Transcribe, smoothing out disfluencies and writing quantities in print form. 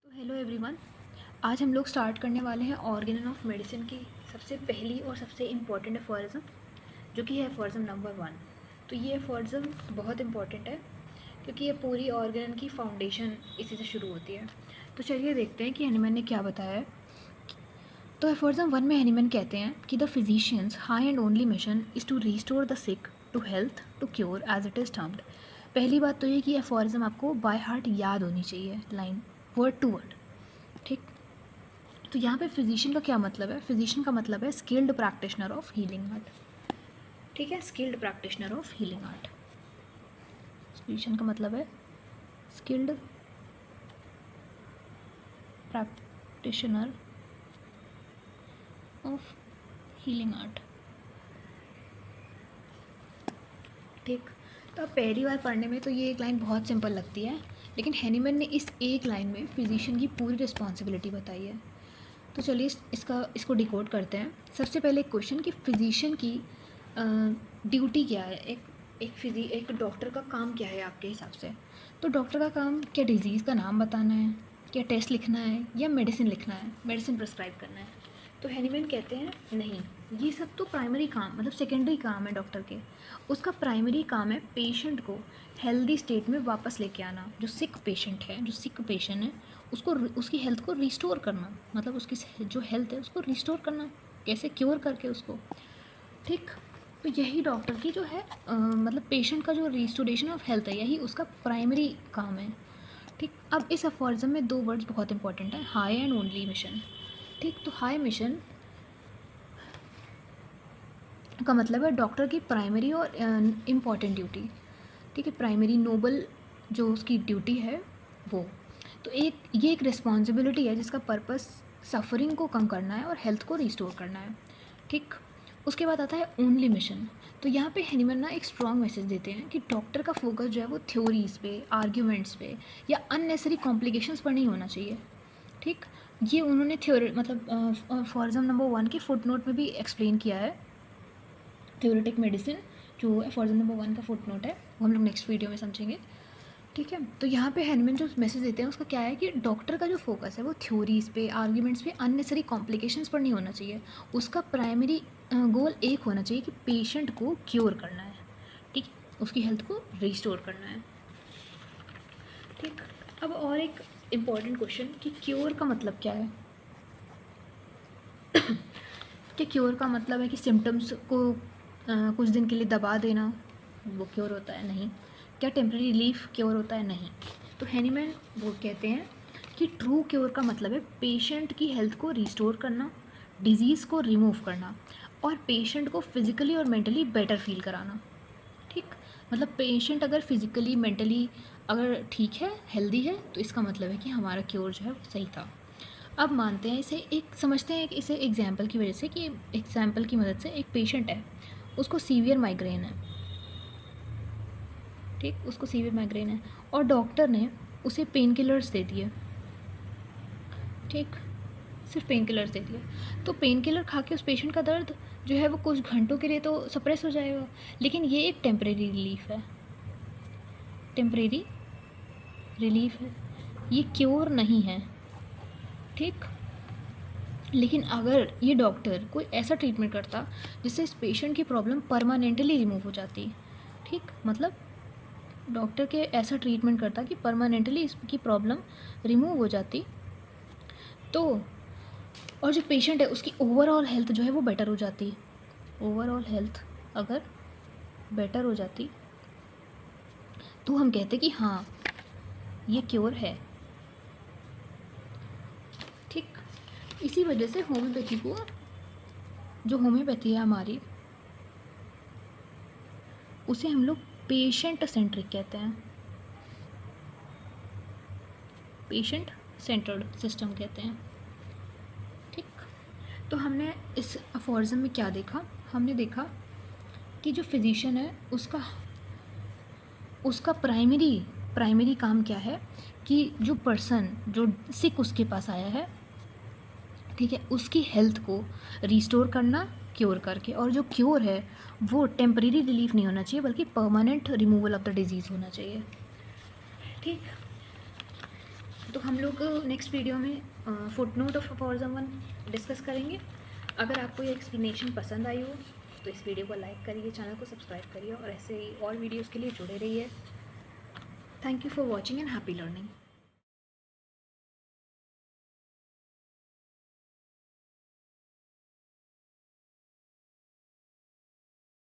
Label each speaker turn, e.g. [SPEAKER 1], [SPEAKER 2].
[SPEAKER 1] Hello everyone. आज हम लोग स्टार्ट करने वाले हैं ऑर्गेन ऑफ मेडिसिन की सबसे पहली और सबसे इम्पॉर्टेंट एफोरिज्म, जो कि है एफोरिज्म नंबर 1। तो ये एफोरिज्म बहुत इम्पॉर्टेंट है क्योंकि ये पूरी ऑर्गेन की फाउंडेशन इसी से शुरू होती है। तो चलिए देखते हैं कि हैनीमैन ने क्या बताया है। तो एफोरिज्म 1 में हैनीमैन कहते हैं कि the physician's high and only mission is to restore the sick to health to cure as it is termed. पहली बात तो ये कि एफोरिज्म आपको बाय हार्ट याद होनी चाहिए, लाइन वर्ड टू वर्ड। ठीक, तो यहाँ पे फिजिशियन का क्या मतलब है? फिजिशियन का मतलब है skilled practitioner of healing art. ठीक है, skilled practitioner of healing art. Physician का मतलब है skilled practitioner of healing art. ठीक, तो अब पहली बार पढ़ने में तो ये एक लाइन बहुत सिंपल लगती है, लेकिन हैनीमैन ने इस एक लाइन में फिजिशियन की पूरी रिस्पॉन्सिबिलिटी बताई है। तो चलिए इसको डिकोड करते हैं। सबसे पहले एक क्वेश्चन कि फिजिशियन की ड्यूटी क्या है, एक डॉक्टर का काम क्या है आपके हिसाब से? तो डॉक्टर का काम क्या डिजीज़ का नाम बताना है, क्या टेस्ट लिखना है, या मेडिसिन लिखना है, मेडिसिन प्रिस्क्राइब करना है? तो हैनीमैन कहते हैं नहीं, ये सब तो प्राइमरी काम मतलब सेकेंडरी काम है डॉक्टर के। उसका प्राइमरी काम है पेशेंट को हेल्दी स्टेट में वापस लेके आना। जो सिक पेशेंट है उसको उसकी हेल्थ को रिस्टोर करना, मतलब उसकी जो हेल्थ है उसको रिस्टोर करना, कैसे क्योर करके उसको। ठीक, तो यही डॉक्टर की जो है मतलब पेशेंट का जो रिस्टोरेशन ऑफ हेल्थ है, यही उसका प्राइमरी काम है। ठीक, अब इस अफोरिज्म में 2 वर्ड्स बहुत इंपॉर्टेंट है, हाई एंड ओनली मिशन। ठीक, तो हाई मिशन का मतलब है डॉक्टर की प्राइमरी और इम्पॉर्टेंट ड्यूटी। ठीक है, प्राइमरी नोबल जो उसकी ड्यूटी है वो। तो ये एक रिस्पॉन्सिबिलिटी है जिसका पर्पस सफरिंग को कम करना है और हेल्थ को रिस्टोर करना है। ठीक, उसके बाद आता है ओनली मिशन। तो यहाँ पे हैनीमैन ना एक स्ट्रॉन्ग मैसेज देते हैं कि डॉक्टर का फोकस जो है वो थ्योरीज पे, आर्ग्यूमेंट्स पे या अननेसरी कॉम्प्लिकेशंस पर नहीं होना चाहिए। ठीक, ये उन्होंने थ्योरी मतलब फॉरिज्म नंबर 1 के फुट नोट में भी एक्सप्लेन किया है। थ्योरेटिक मेडिसिन जो एफोरिज्म नंबर 1 का फुट नोट है वो हम लोग नेक्स्ट वीडियो में समझेंगे। ठीक है, तो यहाँ पे हैनीमैन जो मैसेज देते हैं उसका क्या है कि डॉक्टर का जो फोकस है वो थ्योरीज पे, आर्ग्यूमेंट्स पे, अननेसरी कॉम्प्लिकेशंस पर नहीं होना चाहिए। उसका प्राइमरी गोल एक होना चाहिए कि पेशेंट को क्योर करना है। ठीक है, उसकी हेल्थ को रिस्टोर करना है। ठीक, अब और एक इम्पॉर्टेंट क्वेश्चन कि क्योर का मतलब क्या है? कि क्योर का मतलब है कि सिम्टम्स को कुछ दिन के लिए दबा देना, वो क्योर होता है? नहीं। क्या टेम्प्रेरी रिलीफ क्योर होता है? नहीं। तो हैनीमैन वो कहते हैं कि ट्रू क्योर का मतलब है पेशेंट की हेल्थ को रिस्टोर करना, डिजीज़ को रिमूव करना और पेशेंट को फिज़िकली और मेंटली बेटर फील कराना। ठीक, मतलब पेशेंट अगर फिज़िकली मेंटली अगर ठीक है, हेल्दी है, तो इसका मतलब है कि हमारा क्योर जो है वो सही था। अब मानते हैं इसे, एक समझते हैं कि इसे एग्जाम्पल की वजह से, कि एग्जाम्पल की मदद से एक पेशेंट है, उसको सीवियर माइग्रेन है। ठीक, उसको सीवियर माइग्रेन है और डॉक्टर ने उसे पेन किलर्स दे दिए। ठीक, सिर्फ पेन किलर्स दे दिए, तो पेन किलर खा के उस पेशेंट का दर्द जो है वो कुछ घंटों के लिए तो सप्रेस हो जाएगा, लेकिन ये एक टेम्परेरी रिलीफ है, टेम्परेरी रिलीफ है, ये क्योर नहीं है। ठीक, लेकिन अगर ये डॉक्टर कोई ऐसा ट्रीटमेंट करता जिससे इस पेशेंट की प्रॉब्लम परमानेंटली रिमूव हो जाती, ठीक, मतलब डॉक्टर के ऐसा ट्रीटमेंट करता कि परमानेंटली इसकी प्रॉब्लम रिमूव हो जाती, तो और जो पेशेंट है उसकी ओवरऑल हेल्थ जो है वो बेटर हो जाती। ओवरऑल हेल्थ अगर बेटर हो जाती तो हम कहते कि हाँ ये क्योर है। ठीक, इसी वजह से होम्योपैथी को, जो होम्योपैथी है हमारी, उसे हम लोग पेशेंट सेंट्रिक कहते हैं, पेशेंट सेंटर्ड सिस्टम कहते हैं। ठीक, तो हमने इस अफोरिज्म में क्या देखा? हमने देखा कि जो फिजिशियन है उसका प्राइमरी काम क्या है कि जो पर्सन जो सिक उसके पास आया है, ठीक है, उसकी हेल्थ को रिस्टोर करना क्योर करके, और जो क्योर है वो टेम्परेरी रिलीफ नहीं होना चाहिए बल्कि permanent removal of the disease होना चाहिए। ठीक, तो हम लोग नेक्स्ट वीडियो में फुटनोट ऑफ अफोरिज्म 1 डिस्कस करेंगे। अगर आपको ये एक्सप्लेनेशन पसंद आई हो तो इस वीडियो को लाइक करिए, चैनल को सब्सक्राइब करिए और ऐसे ही और वीडियोज़ के लिए जुड़े रहिए। Thank you for watching and happy learning.